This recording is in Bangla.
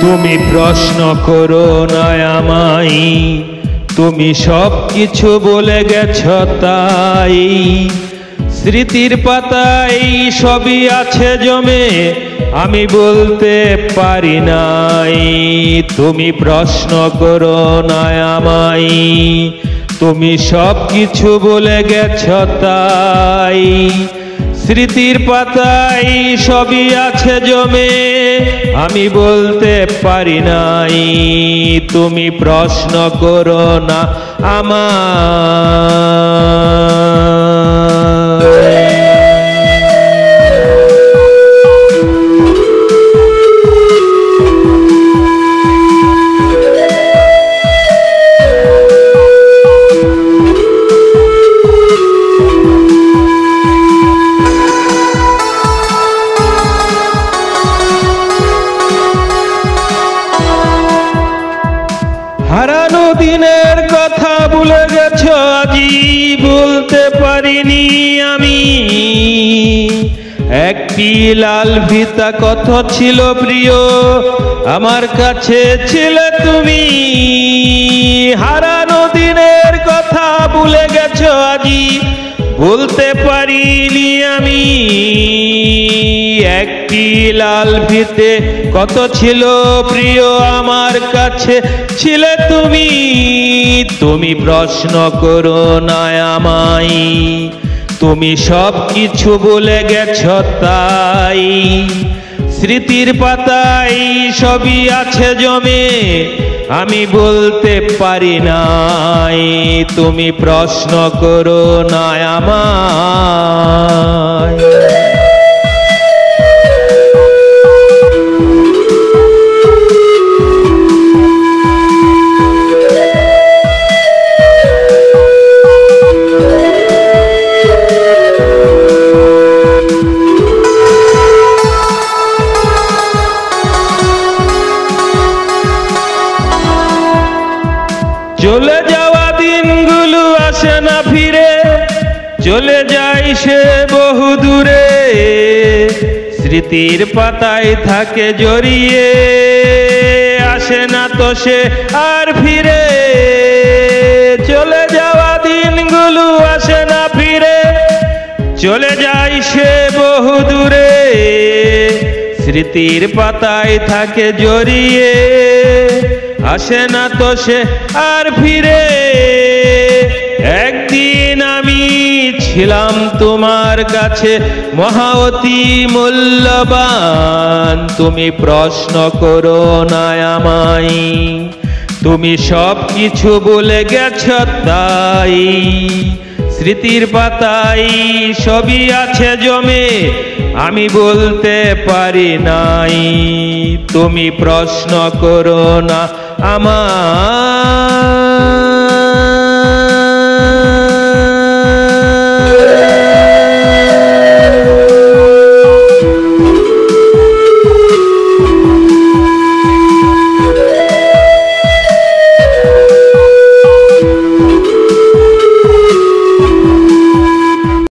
তুমি প্রশ্ন করো না আমায়, তুমি সব কিছু বলে গেছ তাই। স্মৃতির পাতায় সবই আছে জমে, আমি বলতে পারি নাই। তুমি প্রশ্ন করো না আমায়, তুমি সব কিছু বলে গেছ তাই। স্মৃতির পাতায় সবই আছে জমে, আমি বলতে পারি নাই। তুমি প্রশ্ন করো না আমায়। হারানো দিনের কথা ভুলে গেছো আজি, বলতে পারিনি আমি। একটি লাল ফিতা কত ছিল প্রিয়, আমার কাছে ছিলে তুমি। হারানো দিনের কথা ভুলে গেছো আজি, বলতে পারিনি আমি। একটি লাল ফিতে কত ছিল প্রিয়, আমার কাছে ছিলে তুমি। তুমি প্রশ্ন করো না আমায়, তুমি সব কিছু বলে গেছ তাই। স্মৃতির পাতায় সবই আছে জমে, আমি বলতে পারি নাই। তুমি প্রশ্ন করো না আমায়। চলে যাওয়া দিনগুলো আসে না ফিরে, চলে যায় সে বহু দূরে। স্মৃতির পাতায় থাকে জড়িয়ে, আসে না তো সে আর ফিরে। চলে যাওয়া দিনগুলো আসে না ফিরে, চলে যায় সে বহু দূরে। স্মৃতির পাতায় থাকে জড়িয়ে, আসে না তো সে আর ফিরে। একদিন আমি ছিলাম তোমার কাছে মহা অতি মূল্যবান। তুমি প্রশ্ন করো না আমায়, তুমি সব কিছু বলে গেছ তাই। স্মৃতির পাতায় সবই আছে জমে, আমি বলতে পারি নাই। তুমি প্রশ্ন করো না আমায়।